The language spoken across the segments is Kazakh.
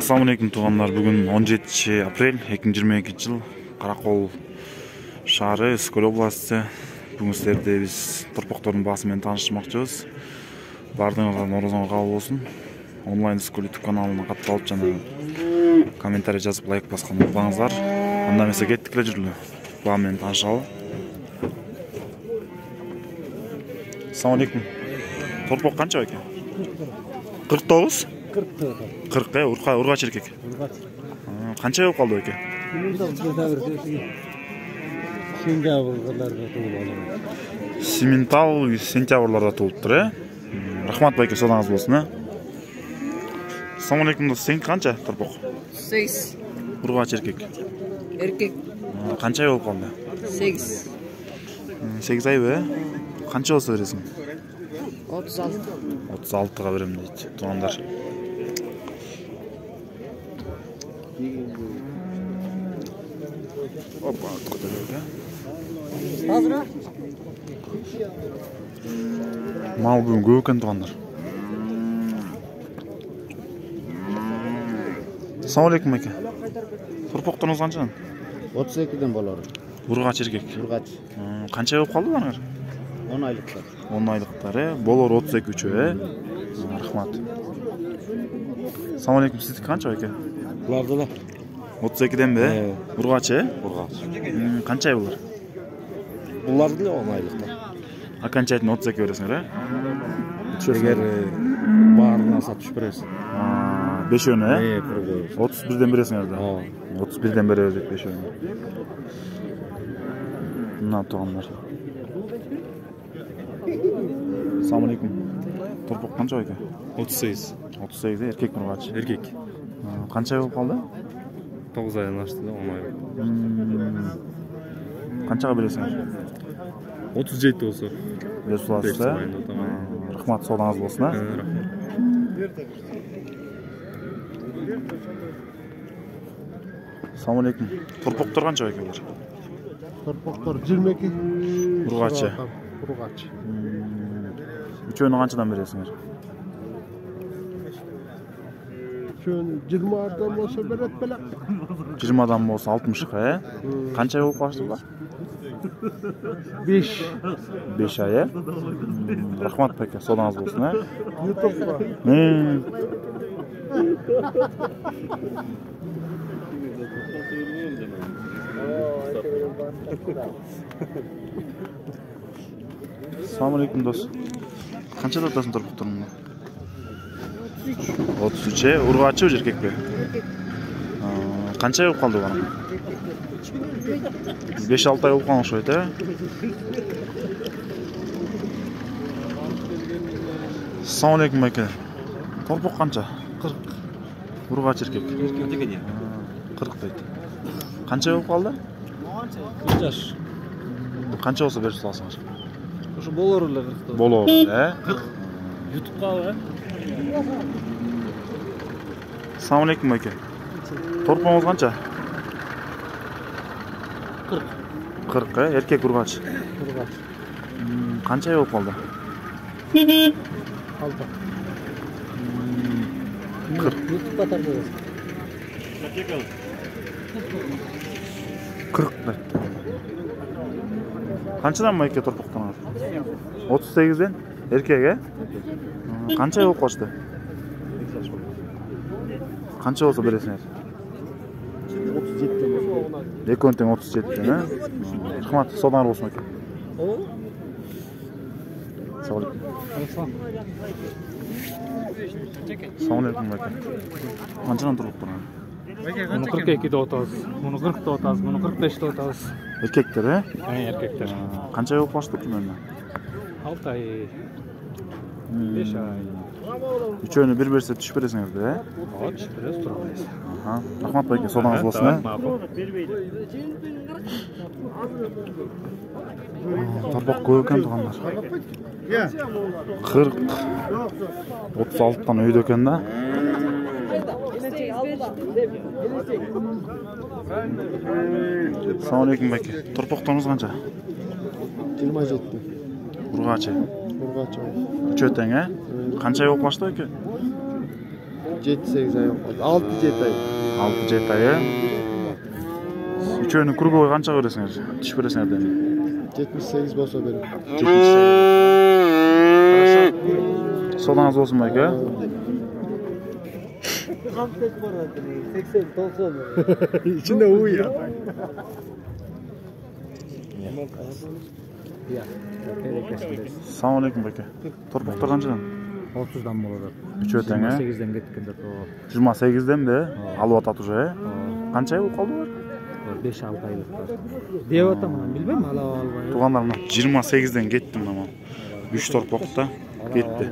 Assalamu alaikum туғандар. Бүгін 17 апрель 2022 жыл Қарақол шары Скөл областы. Бүгін сіздерде біз тұрпақтардың басымен танышмақчыбыз. Бардыңызға нұрыңызға қабыл болсын. Онлайн Скөл YouTube каналына қатталып жана комментарий жазып лайк басқан ұнатпаңыздар. Анда эмесе кеттік эле жүрүлү. Бағамен танышалы. Assalamu alaikum. Торпақ қанша екен? 49? 40 ургач эркек. Канча болуп калды эке? Симентал сентябрларда туулуптур, э? Рахмат байке, содаңыз болсун, э? Assalamu alaikum, сен канча торпок? 8. Ургач эркек. Эркек. Канча болуп калды? 8. 8 айбы, э? Канча болсо бересиң? 36. 36-га берем дейт. Тугандар. Опа, Hazır. Мал бүгін көп екен туғандар. Assalamu alaikum эке. Торпоқтарыңыз қанша? 32-ден болар. Ургач эркек. Ургач. Қанша болып қалды балаңар? 10 айлықтар. 10 айлықтар, э? Болор 32 үчөө, э? Рахмат. Assalamu alaikum, сіздікі қанша эке? Бұларды да. 32-ден бе? Ургач, э? Ургач. Қанша ай болар? Бұларды да 10 айлықтар. Окончательно 32 бересіңер, э? Егер барына сатып бересің. 5 өні, э? 31-ден 31-ден бересіңер да? 31-ден бере бердік 5 өні. Мына туғандар. Assalamu alaikum. Торпақ қанша екен? 38. 38, эркек ургач. Эркек. Қанша ай болып қалды? 9 айдан ашты да, 10 ай. Қаншаға бересіңер? 37 болса. Беріп саласыз, э? Рахмат, саудаңыз болсын, э? Рахмат. Assalamu alaikum. Торпақтар қанша екен олар? Торпақтар 22. Ургач. Ургач. Үчөөнү қаншадан бересіңер? 20-дан болса берет беле. 20-дан болса 60-қа, э? Қанша ай болып қалышты бұлар? 5. 5 ай, э? Рахмат байке, саудаңыз болсын, э? Ютубқа. Assalamu alaikum дос. Қаншада атасың торпақтарыңды? 33, э? Ургачы өз еркек пе? Қанша ай болып қалды бана? 5-6 ай болып қалың шойт, э? Assalamu alaikum байке. Торпақ қанша? 40. Ургач еркек. 40 дейді. Қанша ай болып қалды? 1 жаш. Қанша болса беріп саласыңыз? Ошо болор эле 40. Болор, э? Ютубқа, э? Assalamu alaikum байке. Торпағыңыз қанша? 40. 40, э? Еркек ургач. Ургач. Қанша ай болып қалды? 6. 40. Ютубқа тартабыз. 40 дейді. Қаншадан байке торпақтарыңыз? 38-ден? Еркек, э? Қанша ай болып қалышты? Қанша болса бересіңер? 37-ден болса. Екеуін тең 37-ден, э? Рахмат, саудаңыз болсын екен. Assalamu alaikum. Assalamu alaikum байке. Қаншадан торпақтарыңыз? Мұны 42-де отабыз, мұны 40-да отабыз, мұны 45-де отабыз. Еркектер, э? Еркектер. Қанша ай болып қалышты примерно? 6 ай, 5 ай. Үчөөнү бир берсе түшүп бересиңер, э? Түшүп бересиз, турабыз. Рахмат байке, саудаңыз болсын, э? Торпақ көп екен туғандар. 40, 36-тан өйдө екен да. Assalamu alaikum байке. Торпақтарыңыз қанша? 27. Ургачы. Ургач. Үчөө тең, э? Қанша ай болып қалышты екен? 7-8 ай болду. 6-7 ай. 6-7 ай. Üçөөнүн круговой канча бересиңер? Түш бересиңер деми? 78 болсо берем. 78. Хорошо. Содаңыз болсун байке. 80-90. İçinde U ya. Assalamu alaikum байке. Торпоктор канчадан? 30'dan болот. Üçөө тең, 8'den кеткенде то 28'den бе? Алып атат уже, Канча ай болуп калды булар? 5-6 айлык бар. Деп атам, билбейм, ала албай. Туугандар мына 28'den кеттим мына. 3 торпокта кетти.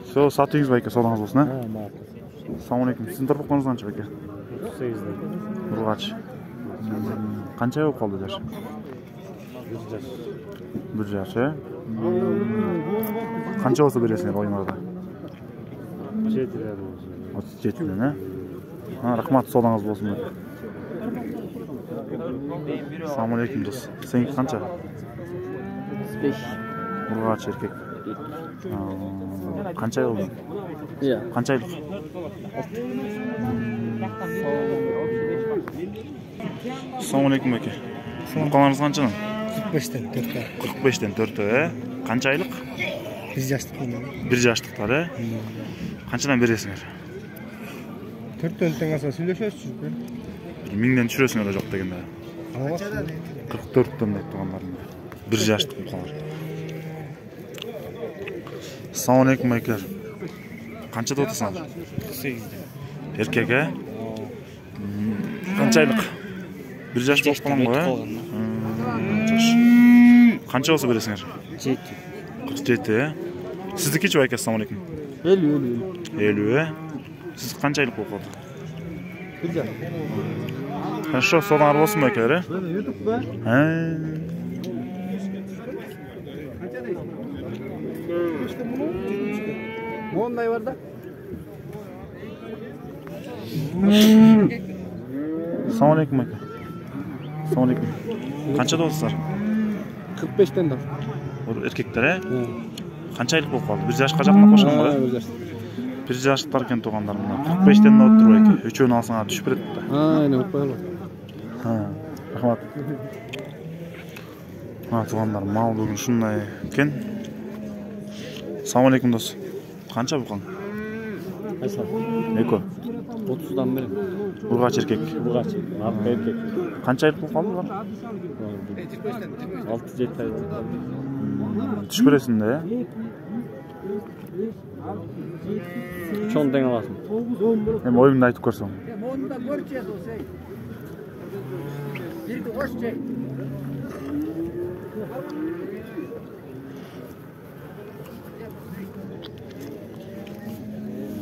Все, сатыңыз байке, содаңыз болсун, Ha, ma'qul. Assalamu alaikum. Сиздин торпокторуңуз канча байке? 38'den. Ургач. Канча ай болуп калды жаш? 1 жаш, Канча болсо бересиңер оюңарда? 37'den, рахмат, содаңыз болсун. Assalamu alaikum дос. Сеники канча? 35. Ургач эркек. Канча ай болду? Iya. Канча айлык? Assalamu alaikum байке. Каларыңыз канчадан? 45'ten 4 ay. 45'den 4 Канча айлык? 1 yaşlık bunlar. 1 жаштыктар, Канчадан бересиңер? 4'ten teң аса сүйлөшөсүз. 1000ден түшүрөсүңөр жок дегенде. Аласың. 44'төн деп тургандарым. 1 жаштык калар. Assalamu alaikum байкелер. Канчада отурсуңар? 48'den. Эркек, Канча айлык? 1 жаш болуп калган го, Канча болсо бересиңер? 7. 47, Сиздикичи байке, assalamu alaikum. 50. 50, Сиз канча айлык болуп калды? 1 yaş. Хорошо, содаңар болсун байкелер, YouTube be. Onday var da. Assalamu alaikum байке. Assalamu alaikum. Канчада болсуздар? 45'ten de. Эркектер, Канча айлык болуп калды? 1 жашка жакын кошкон го, 1 yaş. 1 жаштыктар экен туугандар мына. 45'ten да отуруп байке. Үчөөнү алсаңар түшүп берет да. Aynen koyalım. Рахмат. Туугандар, мал бүгүн ушундай экен. Assalamu alaikum дос. Канча булган? Kaç var? Эко. 30'dan beri. Ургач эркек. Bu kaç? Arka erkek. Канча айлык болуп калды булар? 6-7 ay oldu. Түшүп бересиң да, Çon den alasın. Эми оюңду айтып көрсөң.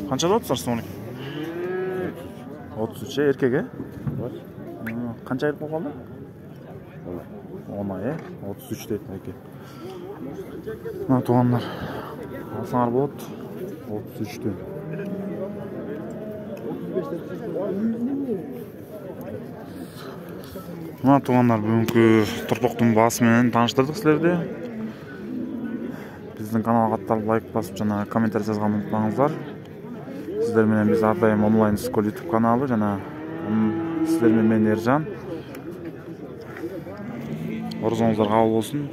Канчада отурсуңар, assalamu alaikum? 33, эркек, Канча айлык болуп калды? 10 ай, 33 дейт байке. Туугандар, алсаңар болот. 33'төн. Туугандар, бүгүнкү торпоктун баасы менен тааныштырдык силерди. Биздин каналга катталып лайк басып жана комментарий жазганды унутпаңыздар. Сиздер менен биз ар дайым онлайн скол YouTube каналы жана сиздер менен мен Эржан. Орозоңуздар кабыл болсун.